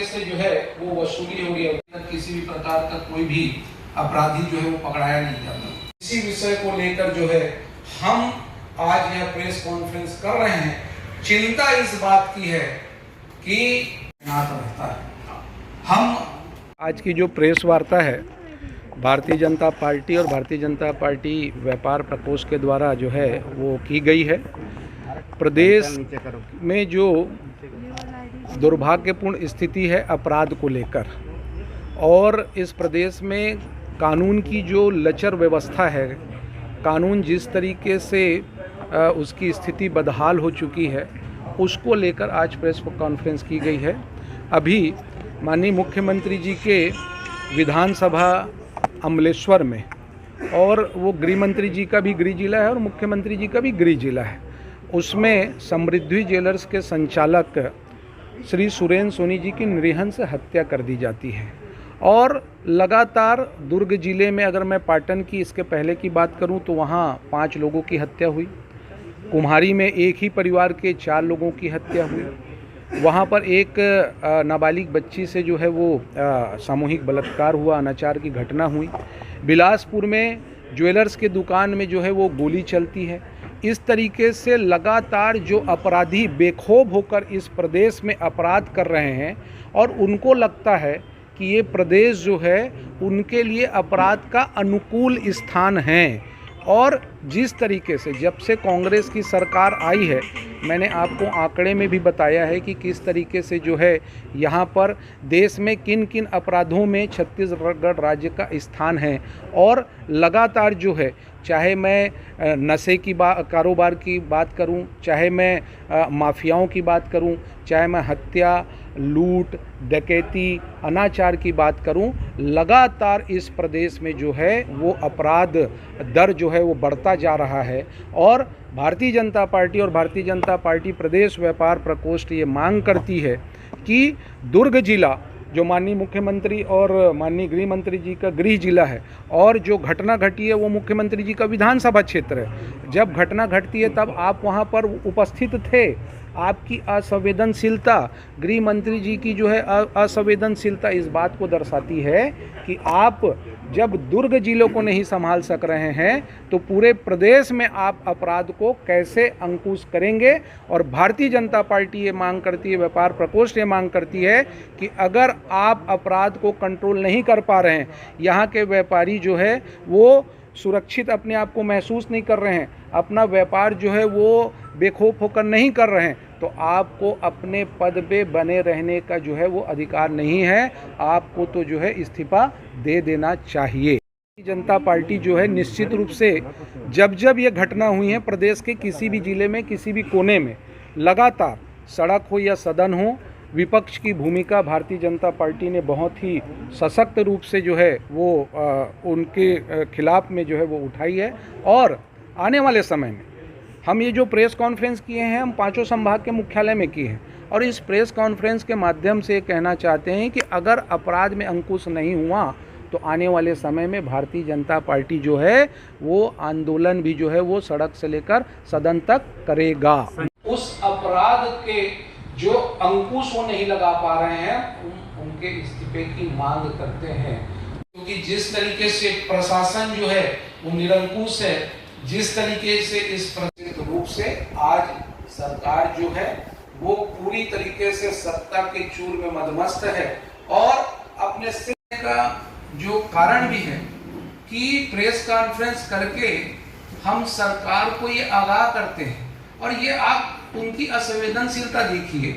से जो है वो वसूली हो रही है। किसी भी प्रकार का कोई भी अपराधी जो है वो पकड़ाया नहीं जाता। इसी विषय को लेकर जो है हम आज यह प्रेस कॉन्फ्रेंस कर रहे हैं। चिंता इस बात की है कि रहता है। हम आज की जो प्रेस वार्ता है भारतीय जनता पार्टी और भारतीय जनता पार्टी व्यापार प्रकोष्ठ के द्वारा जो है वो की गई है। प्रदेश में जो दुर्भाग्यपूर्ण स्थिति है अपराध को लेकर, और इस प्रदेश में कानून की जो लचर व्यवस्था है, कानून जिस तरीके से उसकी स्थिति बदहाल हो चुकी है, उसको लेकर आज प्रेस कॉन्फ्रेंस की गई है। अभी माननीय मुख्यमंत्री जी के विधानसभा अमलेश्वर में, और वो गृह मंत्री जी का भी गृह जिला है और मुख्यमंत्री जी का भी गृह जिला है, उसमें समृद्धि ज्वेलर्स के संचालक श्री सुरेंद्र सोनी जी की निरीहन से हत्या कर दी जाती है। और लगातार दुर्ग जिले में, अगर मैं पाटन की इसके पहले की बात करूं तो वहां 5 लोगों की हत्या हुई। कुम्हारी में एक ही परिवार के 4 लोगों की हत्या हुई। वहाँ पर एक नाबालिग बच्ची से जो है वो सामूहिक बलात्कार हुआ, अनाचार की घटना हुई। बिलासपुर में ज्वेलर्स के दुकान में जो है वो गोली चलती है। इस तरीके से लगातार जो अपराधी बेखौफ होकर इस प्रदेश में अपराध कर रहे हैं, और उनको लगता है कि ये प्रदेश जो है उनके लिए अपराध का अनुकूल स्थान है। और जिस तरीके से जब से कांग्रेस की सरकार आई है, मैंने आपको आंकड़े में भी बताया है कि किस तरीके से जो है यहाँ पर देश में किन किन अपराधों में छत्तीसगढ़ राज्य का स्थान है। और लगातार जो है, चाहे मैं नशे की कारोबार की बात करूं, चाहे मैं माफियाओं की बात करूं, चाहे मैं हत्या, लूट, डकैती, अनाचार की बात करूं, लगातार इस प्रदेश में जो है वो अपराध दर जो है वो बढ़ता जा रहा है। और भारतीय जनता पार्टी और भारतीय जनता पार्टी प्रदेश व्यापार प्रकोष्ठ ये मांग करती है कि दुर्ग जिला, जो माननीय मुख्यमंत्री और माननीय गृह मंत्री जी का गृह जिला है, और जो घटना घटी है वो मुख्यमंत्री जी का विधानसभा क्षेत्र है, जब घटना घटती है तब आप वहाँ पर उपस्थित थे। आपकी असंवेदनशीलता, गृह मंत्री जी की जो है असंवेदनशीलता इस बात को दर्शाती है कि आप जब दुर्ग जिलों को नहीं संभाल सक रहे हैं तो पूरे प्रदेश में आप अपराध को कैसे अंकुश करेंगे। और भारतीय जनता पार्टी ये मांग करती है, व्यापार प्रकोष्ठ ये मांग करती है कि अगर आप अपराध को कंट्रोल नहीं कर पा रहे हैं, यहाँ के व्यापारी जो है वो सुरक्षित अपने आप को महसूस नहीं कर रहे हैं, अपना व्यापार जो है वो बेखौफ होकर नहीं कर रहे हैं, तो आपको अपने पद पे बने रहने का जो है वो अधिकार नहीं है। आपको तो जो है इस्तीफा दे देना चाहिए। जनता पार्टी जो है निश्चित रूप से जब जब ये घटना हुई है प्रदेश के किसी भी जिले में, किसी भी कोने में, लगातार सड़क हो या सदन हो, विपक्ष की भूमिका भारतीय जनता पार्टी ने बहुत ही सशक्त रूप से जो है वो उनके खिलाफ में जो है वो उठाई है। और आने वाले समय में हम ये जो प्रेस कॉन्फ्रेंस किए हैं, हम 5 संभाग के मुख्यालय में किए हैं, और इस प्रेस कॉन्फ्रेंस के माध्यम से कहना चाहते हैं कि अगर अपराध में अंकुश नहीं हुआ तो आने वाले समय में भारतीय जनता पार्टी जो है वो आंदोलन भी जो है वो सड़क से लेकर सदन तक करेगा। उस अपराध के जो अंकुश वो नहीं लगा पा रहे हैं, उनके इस्तीफे की मांग करते हैं। क्योंकि जिस तरीके से प्रशासन जो है वो निरंकुश है, जिस तरीके से इस प्रचलित रूप से आज सरकार जो है वो पूरी तरीके से सत्ता के चूर में मदमस्त है, और अपने से का जो कारण भी है कि प्रेस कॉन्फ्रेंस करके हम सरकार को ये आगाह करते हैं। और ये आप उनकी असंवेदनशीलता देखिए